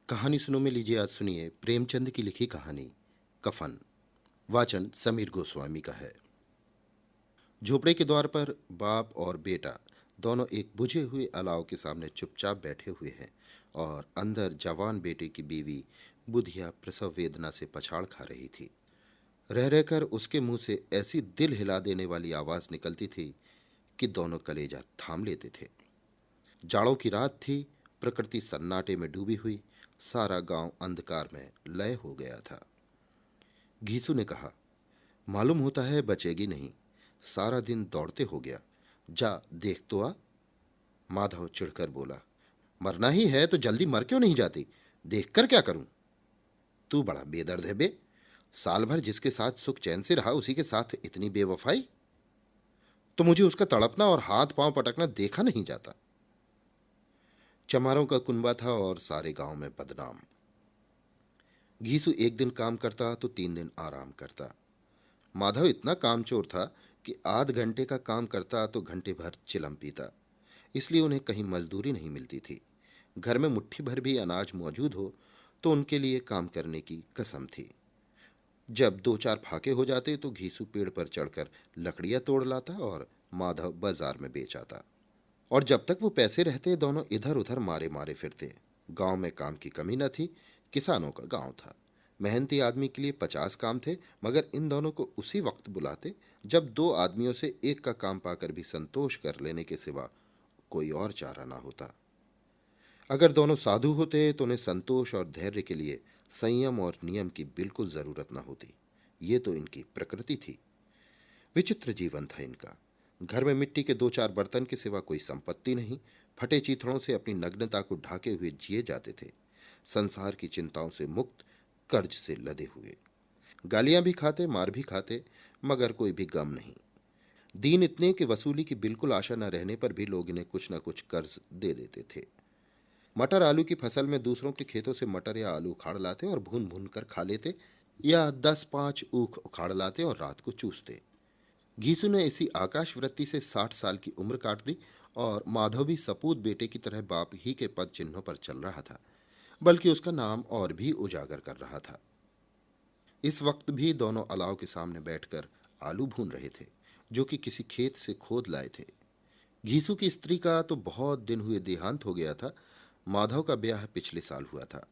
कहानी सुनो में लीजिए। आज सुनिए प्रेमचंद की लिखी कहानी कफन। वाचन समीर गोस्वामी का है। झोपड़े के द्वार पर बाप और बेटा दोनों एक बुझे हुए अलाव के सामने चुपचाप बैठे हुए हैं और अंदर जवान बेटे की बीवी बुधिया प्रसव वेदना से पछाड़ खा रही थी। रह रहकर उसके मुंह से ऐसी दिल हिला देने वाली आवाज निकलती थी कि दोनों कलेजा थाम लेते थे। जाड़ों की रात थी। प्रकृति सन्नाटे में डूबी हुई। सारा गांव अंधकार में लय हो गया था। घीसू ने कहा, मालूम होता है बचेगी नहीं। सारा दिन दौड़ते हो गया। जा देख तो आ। माधव चिढ़कर बोला, मरना ही है तो जल्दी मर क्यों नहीं जाती? देखकर क्या करूं? तू बड़ा बेदर्द है बे। साल भर जिसके साथ सुख चैन से रहा उसी के साथ इतनी बेवफाई। तो मुझे उसका तड़पना और हाथ पांव पटकना देखा नहीं जाता। चमारों का कुनबा था और सारे गांव में बदनाम। घीसू एक दिन काम करता तो 3 दिन आराम करता। माधव इतना कामचोर था कि आध घंटे का काम करता तो घंटे भर चिलम पीता। इसलिए उन्हें कहीं मजदूरी नहीं मिलती थी। घर में मुट्ठी भर भी अनाज मौजूद हो तो उनके लिए काम करने की कसम थी। जब 2-4 फाके हो जाते तो घीसू पेड़ पर चढ़कर लकड़ियां तोड़ लाता और माधव बाजार में बेच आता। और जब तक वो पैसे रहते दोनों इधर उधर मारे मारे फिरते। गांव में काम की कमी न थी। किसानों का गांव था। मेहनती आदमी के लिए 50 काम थे, मगर इन दोनों को उसी वक्त बुलाते जब 2 आदमियों से एक का काम पाकर भी संतोष कर लेने के सिवा कोई और चारा ना होता। अगर दोनों साधु होते तो उन्हें संतोष और धैर्य के लिए संयम और नियम की बिल्कुल जरूरत न होती। ये तो इनकी प्रकृति थी। विचित्र जीवन था इनका। घर में मिट्टी के 2-4 बर्तन के सिवा कोई संपत्ति नहीं। फटे चीथड़ों से अपनी नग्नता को ढाके हुए जिए जाते थे। संसार की चिंताओं से मुक्त, कर्ज से लदे हुए। गालियां भी खाते, मार भी खाते, मगर कोई भी गम नहीं। दीन इतने कि वसूली की बिल्कुल आशा न रहने पर भी लोग इन्हें कुछ न कुछ कर्ज दे देते थे। मटर आलू की फसल में दूसरों के खेतों से मटर या आलू उखाड़ लाते और भून भून कर खा लेते, या 10-5 ऊख उखाड़ लाते और रात को चूसते। घीसू ने इसी आकाश वृत्ति से 60 साल की उम्र काट दी और माधव भी सपूत बेटे की तरह बाप ही के पद चिन्हों पर चल रहा था, बल्कि उसका नाम और भी उजागर कर रहा था। इस वक्त भी दोनों अलाव के सामने बैठकर आलू भून रहे थे, जो कि किसी खेत से खोद लाए थे। घीसू की स्त्री का तो बहुत दिन हुए देहांत हो गया था। माधव का ब्याह पिछले साल हुआ था।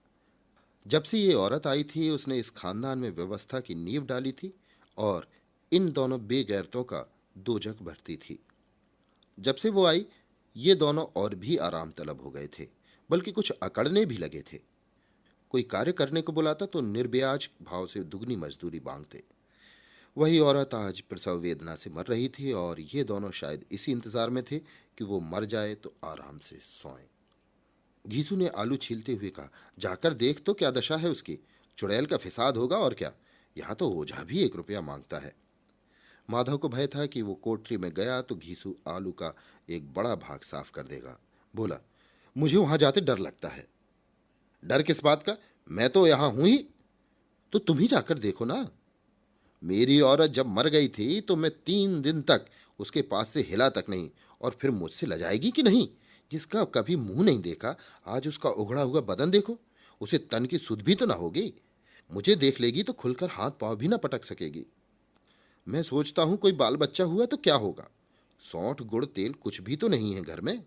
जब से ये औरत आई थी उसने इस खानदान में व्यवस्था की नींव डाली थी और इन दोनों बेगैरतों का दोजख भरती थी। जब से वो आई ये दोनों और भी आराम तलब हो गए थे, बल्कि कुछ अकड़ने भी लगे थे। कोई कार्य करने को बुलाता तो निर्ब्याज भाव से दुगनी मजदूरी मांगते। वही औरत आज प्रसव वेदना से मर रही थी और ये दोनों शायद इसी इंतजार में थे कि वो मर जाए तो आराम से सोएं। घीसू ने आलू छीलते हुए कहा, जाकर देख तो क्या दशा है उसकी। चुड़ैल का फिसाद होगा और क्या। यहाँ तो ओझा भी 1 रुपया मांगता है। माधव को भय था कि वो कोठरी में गया तो घीसू आलू का एक बड़ा भाग साफ कर देगा। बोला, मुझे वहां जाते डर लगता है। डर किस बात का? मैं तो यहां हूं ही। तो तुम ही जाकर देखो ना। मेरी औरत जब मर गई थी तो मैं 3 दिन तक उसके पास से हिला तक नहीं, और फिर मुझसे लजाएगी कि नहीं? जिसका कभी मुंह नहीं देखा, आज उसका उघड़ा हुआ बदन देखो। उसे तन की सुध भी तो ना होगी। मुझे देख लेगी तो खुलकर हाथ पांव भी ना पटक सकेगी। मैं सोचता हूं कोई बाल बच्चा हुआ तो क्या होगा। सौंठ गुड़ तेल कुछ भी तो नहीं है घर में।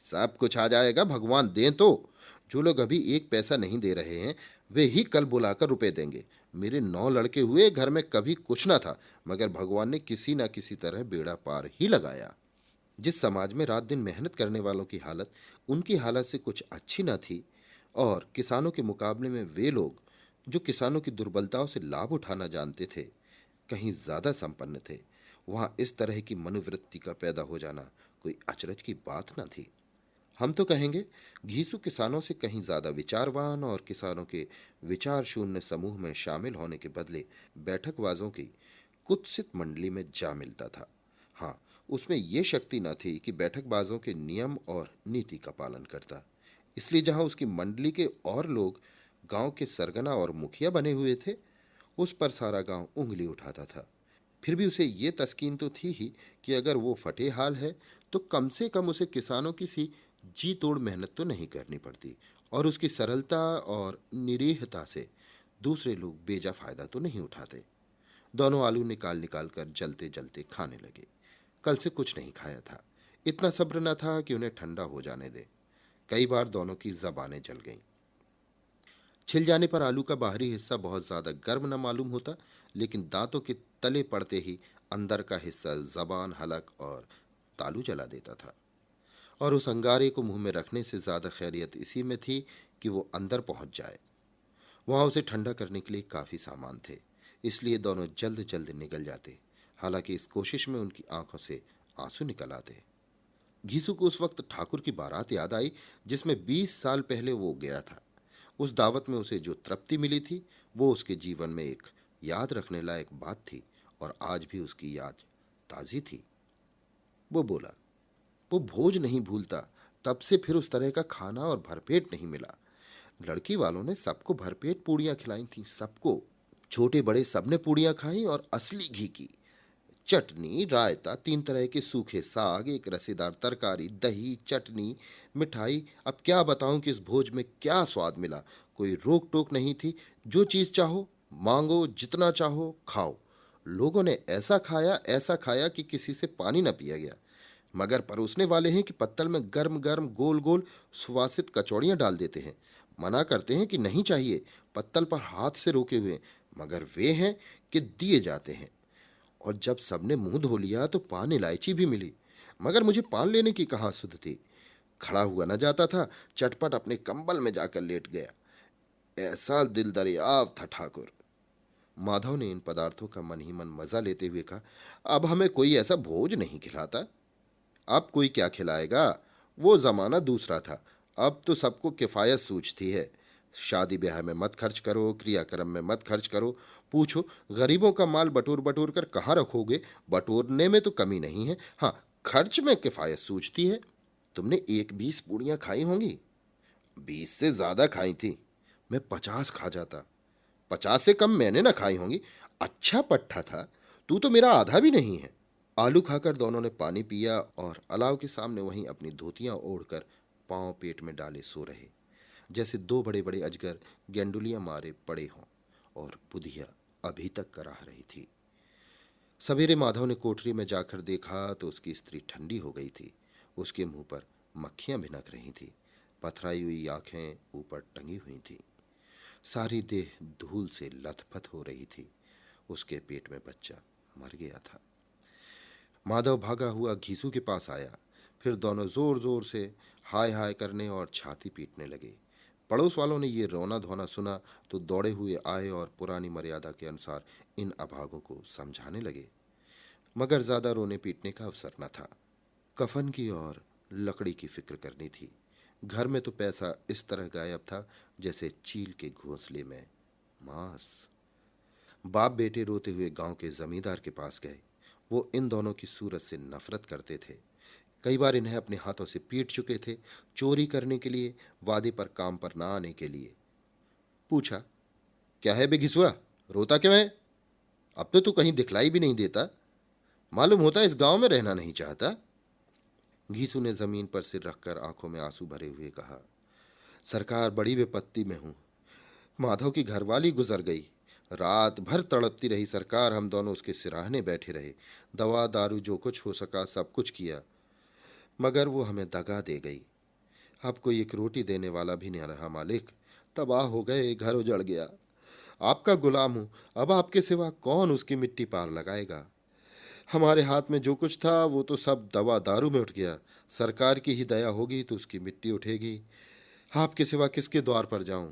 सब कुछ आ जाएगा, भगवान दें तो। जो लोग अभी 1 पैसा नहीं दे रहे हैं वे ही कल बुलाकर रुपए देंगे। मेरे 9 लड़के हुए, घर में कभी कुछ ना था, मगर भगवान ने किसी ना किसी तरह बेड़ा पार ही लगाया। जिस समाज में रात दिन मेहनत करने वालों की हालत उनकी हालत से कुछ अच्छी ना थी, और किसानों के मुकाबले में वे लोग जो किसानों की दुर्बलताओं से लाभ उठाना जानते थे कहीं ज्यादा संपन्न थे, वहां इस तरह की मनोवृत्ति का पैदा हो जाना कोई अचरज की बात न थी। हम तो कहेंगे घीसू किसानों से कहीं ज्यादा विचारवान और किसानों के विचार शून्य समूह में शामिल होने के बदले बैठकबाजों की कुत्सित मंडली में जा मिलता था। हाँ, उसमें यह शक्ति न थी कि बैठकबाजों के नियम और नीति का पालन करता। इसलिए जहां उसकी मंडली के और लोग गांव के सरगना और मुखिया बने हुए थे, उस पर सारा गांव उंगली उठाता था। फिर भी उसे ये तस्कीन तो थी ही कि अगर वो फटे हाल है तो कम से कम उसे किसानों की सी जी तोड़ मेहनत तो नहीं करनी पड़ती, और उसकी सरलता और निरीहता से दूसरे लोग बेजा फायदा तो नहीं उठाते। दोनों आलू निकाल निकाल कर जलते जलते खाने लगे। कल से कुछ नहीं खाया था। इतना सब्र न था कि उन्हें ठंडा हो जाने दे। कई बार दोनों की जबानें जल गईं। छिल जाने पर आलू का बाहरी हिस्सा बहुत ज्यादा गर्म न मालूम होता, लेकिन दांतों के तले पड़ते ही अंदर का हिस्सा जबान, हलक और तालू जला देता था। और उस अंगारे को मुंह में रखने से ज्यादा खैरियत इसी में थी कि वो अंदर पहुंच जाए। वहां उसे ठंडा करने के लिए काफी सामान थे, इसलिए दोनों जल्द जल्द निकल जाते। हालांकि इस कोशिश में उनकी आंखों से आंसू निकल आते। घीसू को उस वक्त ठाकुर की बारात याद आई, जिसमें 20 साल पहले वो गया था। उस दावत में उसे जो तृप्ति मिली थी, वो उसके जीवन में एक याद रखने लायक बात थी, और आज भी उसकी याद ताजी थी। वो बोला, वो भोज नहीं भूलता। तब से फिर उस तरह का खाना और भरपेट नहीं मिला। लड़की वालों ने सबको भरपेट पूड़ियां खिलाई थी, सबको। छोटे बड़े सबने पूड़ियां खाई, और असली घी की चटनी, रायता, 3 तरह के सूखे साग, एक रसेदार तरकारी, दही, चटनी, मिठाई। अब क्या बताऊं कि इस भोज में क्या स्वाद मिला। कोई रोक टोक नहीं थी। जो चीज चाहो मांगो, जितना चाहो खाओ। लोगों ने ऐसा खाया कि किसी से पानी न पिया गया। मगर परोसने वाले हैं कि पत्तल में गर्म गर्म गोल गोल सुवासित कचौड़ियां डाल देते हैं। मना करते हैं कि नहीं चाहिए, पत्तल पर हाथ से रोके हुए, मगर वे हैं कि दिए जाते हैं। और जब सबने मुंह धो लिया तो पान इलायची भी मिली, मगर मुझे पान लेने की कहाँ सुध थी। खड़ा हुआ न जाता था। चटपट अपने कंबल में जाकर लेट गया। ऐसा दिल दरियाव था ठाकुर। माधव ने इन पदार्थों का मन ही मन मजा लेते हुए कहा, अब हमें कोई ऐसा भोज नहीं खिलाता। अब कोई क्या खिलाएगा। वो जमाना दूसरा था। अब तो सबको किफायत सूझती है। शादी ब्याह में मत खर्च करो, क्रियाक्रम में मत खर्च करो। पूछो, गरीबों का माल बटोर बटोर कर कहाँ रखोगे। बटोरने में तो कमी नहीं है, हाँ, खर्च में किफायत सूझती है। तुमने 1-20 पूड़ियां खाई होंगी। 20 से ज्यादा खाई थी। मैं 50 खा जाता। 50 से कम मैंने ना खाई होंगी। अच्छा पट्टा था। तू तो मेरा आधा भी नहीं है। आलू खाकर दोनों ने पानी पिया और अलाव के सामने वहीं अपनी धोतियां ओढ़कर पांव पेट में डाले सो रहे, जैसे दो बड़े बड़े अजगर गेंडुलियां मारे पड़े हों। और बुधिया अभी तक कराह रही थी। सवेरे माधव ने कोठरी में जाकर देखा तो उसकी स्त्री ठंडी हो गई थी। उसके मुंह पर मक्खियां भिनक रही थी। पथराई हुई आंखें ऊपर टंगी हुई थी। सारी देह धूल से लथपथ हो रही थी। उसके पेट में बच्चा मर गया था। माधव भागा हुआ घीसू के पास आया। फिर दोनों जोर जोर से हाय हाय करने और छाती पीटने लगे। पड़ोस वालों ने ये रोना धोना सुना तो दौड़े हुए आए और पुरानी मर्यादा के अनुसार इन अभागों को समझाने लगे। मगर ज्यादा रोने पीटने का अवसर न था। कफन की और लकड़ी की फिक्र करनी थी। घर में तो पैसा इस तरह गायब था जैसे चील के घोंसले में मांस। बाप बेटे रोते हुए गांव के जमींदार के पास गए। वो इन दोनों की सूरत से नफरत करते थे। कई बार इन्हें अपने हाथों से पीट चुके थे, चोरी करने के लिए, वादे पर काम पर ना आने के लिए। पूछा, क्या है बे घिसुआ, रोता क्यों है। अब तो तू कहीं दिखलाई भी नहीं देता। मालूम होता इस गांव में रहना नहीं चाहता। घीसू ने जमीन पर सिर रखकर आंखों में आंसू भरे हुए कहा, सरकार, बड़ी विपत्ति में हूं। माधव की घरवाली गुजर गई। रात भर तड़पती रही सरकार। हम दोनों उसके सिराहने बैठे रहे। दवा दारू जो कुछ हो सका सब कुछ किया, मगर वो हमें दगा दे गई। अब कोई एक रोटी देने वाला भी नहीं रहा मालिक। तबाह हो गए, घर उजड़ गया। आपका गुलाम हूं। अब आपके सिवा कौन उसकी मिट्टी पार लगाएगा। हमारे हाथ में जो कुछ था वो तो सब दवा दारू में उठ गया। सरकार की ही दया होगी तो उसकी मिट्टी उठेगी। आपके सिवा किसके द्वार पर जाऊं।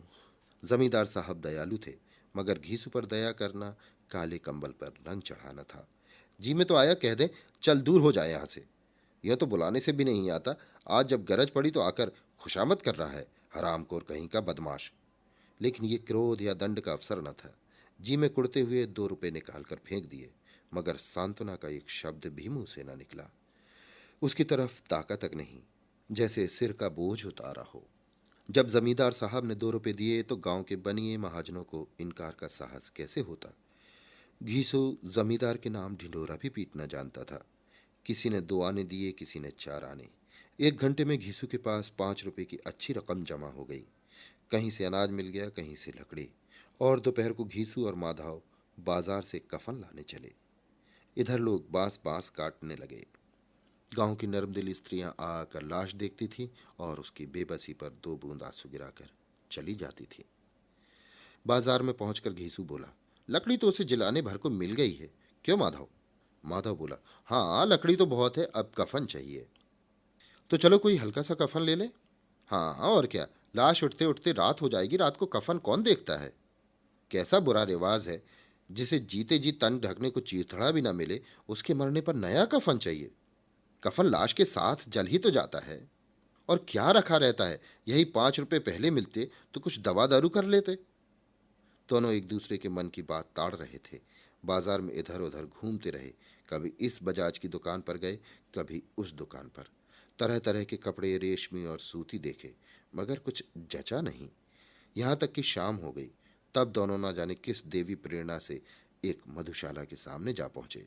जमींदार साहब दयालु थे, मगर घीसू पर दया करना काले कंबल पर रंग चढ़ाना था। जी में तो आया, कह दें चल दूर हो जाए यहां से। यह तो बुलाने से भी नहीं आता। आज जब गरज पड़ी तो आकर खुशामद कर रहा है, हरामखोर कहीं का बदमाश। लेकिन ये क्रोध या दंड का अवसर न था। जी में कुड़ते हुए 2 रुपए निकालकर फेंक दिए, मगर सांत्वना का एक शब्द भी मुंह से न निकला। उसकी तरफ ताका तक नहीं, जैसे सिर का बोझ उतारा हो। जब जमींदार साहब ने 2 रुपए दिए तो गांव के बनिए महाजनों को इनकार का साहस कैसे होता। घीसू जमींदार के नाम ढिंढोरा भी पीटना जानता था। किसी ने 2 आने दिए, किसी ने 4 आने। 1 घंटे में घीसू के पास 5 रुपए की अच्छी रकम जमा हो गई। कहीं से अनाज मिल गया, कहीं से लकड़ी। और दोपहर को घीसू और माधव बाजार से कफन लाने चले। इधर लोग बांस बांस काटने लगे। गांव की नर्मदिली स्त्रियां आकर लाश देखती थीं और उसकी बेबसी पर दो बूंद आंसू गिराकर चली जाती थी। बाजार में पहुंचकर घीसू बोला, लकड़ी तो उसे जलाने भर को मिल गई है, क्यों माधव? माधव बोला, हाँ लकड़ी तो बहुत है, अब कफन चाहिए। तो चलो कोई हल्का सा कफन ले ले। हाँ और क्या, लाश उठते उठते रात हो जाएगी, रात को कफन कौन देखता है? कैसा बुरा रिवाज है, जिसे जीते जी तन ढकने को चीथड़ा भी ना मिले, उसके मरने पर नया कफन चाहिए। कफन लाश के साथ जल ही तो जाता है। और क्या रखा रहता है, यही 5 रुपए पहले मिलते तो कुछ दवा दारू कर लेते। दोनों एक दूसरे के मन की बात ताड़ रहे थे। बाजार में इधर उधर घूमते रहे। कभी इस बजाज की दुकान पर गए, कभी उस दुकान पर। तरह तरह के कपड़े रेशमी और सूती देखे, मगर कुछ जचा नहीं। यहाँ तक कि शाम हो गई। तब दोनों ना जाने किस देवी प्रेरणा से एक मधुशाला के सामने जा पहुंचे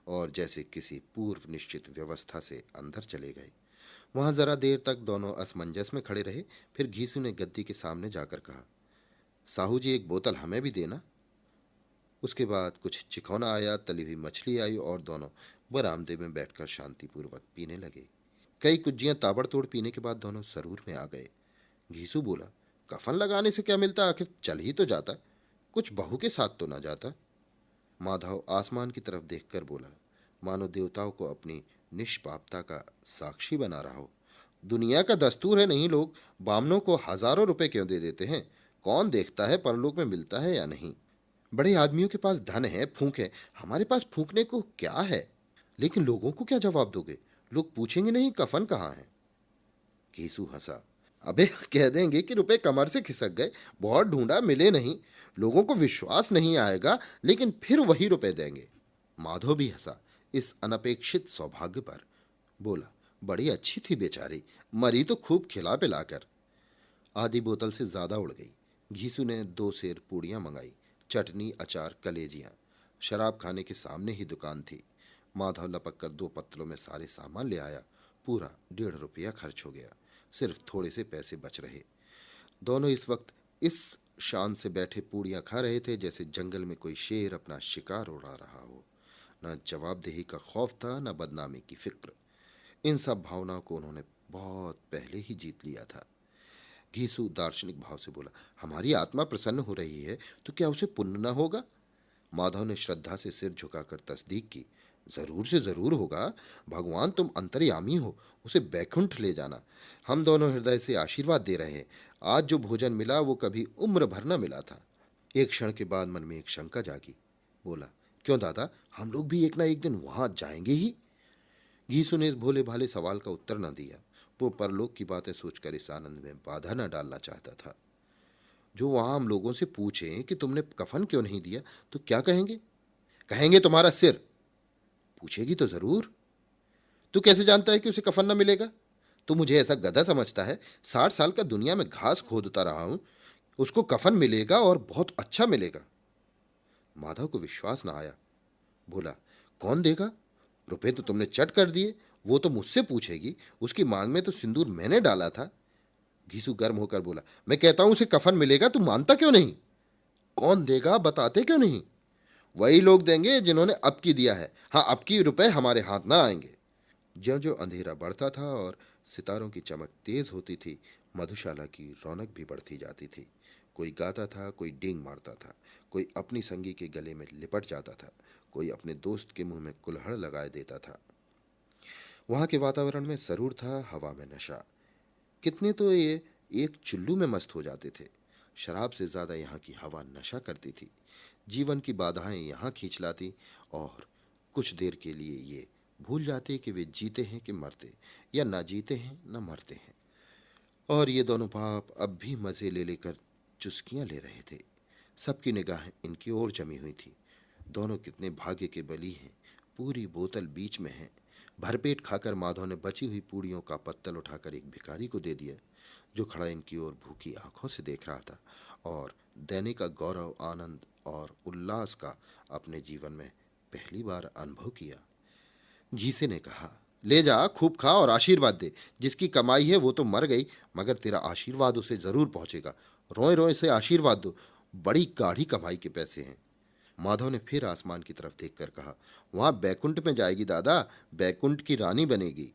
और जैसे किसी पूर्व निश्चित व्यवस्था से अंदर चले गए। वहां जरा देर तक दोनों असमंजस में खड़े रहे। फिर घीसू ने गद्दी के सामने जाकर कहा, साहू जी एक बोतल हमें भी देना। उसके बाद कुछ चिकौना आया, तली हुई मछली आई और दोनों बरामदे में बैठकर शांतिपूर्वक पीने लगे। कई कुज्जियां ताबड़तोड़ पीने के बाद दोनों सरूर में आ गए। घीसू बोला, कफन लगाने से क्या मिलता, आखिर चल ही तो जाता, कुछ बहू के साथ तो ना जाता। माधव आसमान की तरफ देखकर बोला, मानो देवताओं को अपनी निष्पापता का साक्षी बना रहा हो। दुनिया का दस्तूर है, नहीं लोग बामनों को हजारों रुपए क्यों दे देते हैं? कौन देखता है परलोक में मिलता है या नहीं? बड़े आदमियों के पास धन है, फूंक है, हमारे पास फूंकने को क्या है? लेकिन लोगों को क्या जवाब दोगे? लोग पूछेंगे नहीं कफन कहाँ है? केसू हंसा, अबे कह देंगे कि रुपए कमर से खिसक गए, बहुत ढूंढा मिले नहीं। लोगों को विश्वास नहीं आएगा, लेकिन फिर वही रुपए देंगे। माधव भी हंसा इस अनपेक्षित सौभाग्य पर। बोला, बड़ी अच्छी थी बेचारी, मरी तो खूब खिला पिलाकर। आधी बोतल से ज्यादा उड़ गई। घीसू ने 2 सेर पूड़ियां मंगाई, चटनी, अचार, कलेजियां। शराब खाने के सामने ही दुकान थी। माधव लपक कर 2 पत्रों में सारे सामान ले आया। पूरा 1.5 रुपया खर्च हो गया। सिर्फ थोड़े से पैसे बच रहे। दोनों इस वक्त इस शान से बैठे पूड़ियां खा रहे थे जैसे जंगल में कोई शेर अपना शिकार उड़ा रहा हो। न जवाबदेही का खौफ था, न बदनामी की फिक्र। इन सब भावनाओं को उन्होंने बहुत पहले ही जीत लिया था। घीसू दार्शनिक भाव से बोला, हमारी आत्मा प्रसन्न हो रही है तो क्या उसे पुण्य न होगा? माधव ने श्रद्धा से सिर झुकाकर तस्दीक की, जरूर से जरूर होगा। भगवान तुम अंतर्यामी हो, उसे बैकुंठ ले जाना। हम दोनों हृदय से आशीर्वाद दे रहे हैं। आज जो भोजन मिला वो कभी उम्र भर न मिला था। एक क्षण के बाद मन में एक शंका जागी। बोला, क्यों दादा, हम लोग भी एक ना एक दिन वहां जाएंगे ही? घीसू ने इस भोले भाले सवाल का उत्तर न दिया। वो परलोक की बातें सोचकर इस आनंद में बाधा न डालना चाहता था। जो वहां हम लोगों से पूछें कि तुमने कफन क्यों नहीं दिया, तो क्या कहेंगे? कहेंगे तुम्हारा सिर। पूछेगी तो जरूर। तू कैसे जानता है कि उसे कफन न मिलेगा? तू मुझे ऐसा गधा समझता है? 60 साल का दुनिया में घास खोदता रहा हूं, उसको कफन मिलेगा और बहुत अच्छा मिलेगा। माधव को विश्वास न आया। बोला, कौन देगा? रुपए तो तुमने चट कर दिए, वो तो मुझसे पूछेगी। उसकी मांग में तो सिंदूर मैंने डाला था। घीसू गर्म होकर बोला, मैं कहता हूं उसे कफन मिलेगा, तू मानता क्यों नहीं? कौन देगा, बताते क्यों नहीं? वही लोग देंगे जिन्होंने अब की दिया है। हाँ, अब की रुपए हमारे हाथ ना आएंगे। ज्यों ज्यों अंधेरा बढ़ता था और सितारों की चमक तेज होती थी, मधुशाला की रौनक भी बढ़ती जाती थी। कोई गाता था, कोई डींग मारता था, कोई अपनी संगी के गले में लिपट जाता था, कोई अपने दोस्त के मुंह में कुल्हड़ लगाए देता था। वहां के वातावरण में सरूर था, हवा में नशा। कितने तो ये एक चुल्लू में मस्त हो जाते थे। शराब से ज्यादा यहाँ की हवा नशा करती थी। जीवन की बाधाएं यहाँ खींच लाती और कुछ देर के लिए ये भूल जाते कि वे जीते हैं कि मरते, या ना जीते हैं ना मरते हैं। और ये दोनों बाप अब भी मजे ले लेकर चुस्कियां ले रहे थे। सबकी निगाहें इनकी ओर जमी हुई थी। दोनों कितने भाग्य के बली हैं। पूरी बोतल बीच में है। भरपेट खाकर माधव ने बची हुई पूड़ियों का पत्तल उठाकर एक भिखारी को दे दिया, जो खड़ा इनकी ओर भूखी आंखों से देख रहा था और देने का गौरव, आनंद और उल्लास का अपने जीवन में पहली बार अनुभव किया। घीसे ने कहा, ले जा, खूब खा और आशीर्वाद दे। जिसकी कमाई है वो तो मर गई, मगर तेरा आशीर्वाद उसे जरूर पहुंचेगा। रोए रोए से आशीर्वाद दो, बड़ी गाढ़ी कमाई के पैसे हैं। माधव ने फिर आसमान की तरफ देखकर कहा, वहां बैकुंठ में जाएगी दादा, बैकुंठ की रानी बनेगी।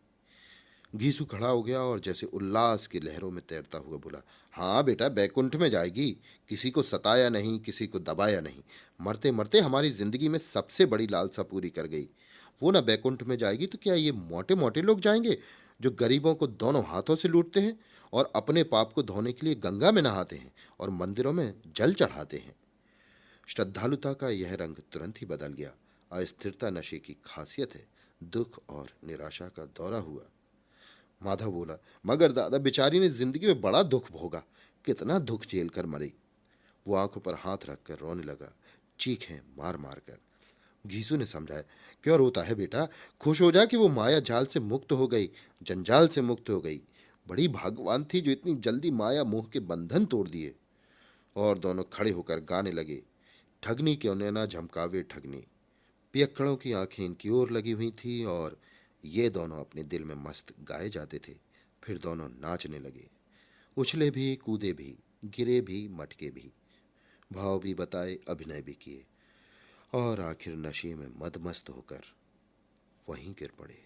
घीसू खड़ा हो गया और जैसे उल्लास की लहरों में तैरता हुआ बोला, हाँ बेटा, बैकुंठ में जाएगी। किसी को सताया नहीं, किसी को दबाया नहीं, मरते मरते हमारी जिंदगी में सबसे बड़ी लालसा पूरी कर गई। वो ना बैकुंठ में जाएगी तो क्या ये मोटे मोटे लोग जाएंगे, जो गरीबों को दोनों हाथों से लूटते हैं और अपने पाप को धोने के लिए गंगा में नहाते हैं और मंदिरों में जल चढ़ाते हैं। श्रद्धालुता का यह रंग तुरंत ही बदल गया। अस्थिरता नशे की खासियत है। दुख और निराशा का दौरा हुआ। माधव बोला, मगर दादा, बेचारी ने जिंदगी में बड़ा दुख भोगा, कितना दुख झेल कर मरी। वो आंखों पर हाथ रखकर रोने लगा, चीखें मार मार कर। घीसू ने समझाया, क्यों रोता है बेटा, खुश हो जा कि वो माया जाल से मुक्त हो गई, जंजाल से मुक्त हो गई। बड़ी भाग्यवान थी जो इतनी जल्दी माया मोह के बंधन तोड़ दिए। और दोनों खड़े होकर गाने लगे, ठगनी क्यों नैना झमकावे ठगनी। पियक्कड़ों की आंखें इनकी ओर लगी हुई थी और ये दोनों अपने दिल में मस्त गाए जाते थे। फिर दोनों नाचने लगे, उछले भी, कूदे भी, गिरे भी, मटके भी, भाव भी बताए, अभिनय भी किए और आखिर नशे में मदमस्त होकर वहीं गिर पड़े।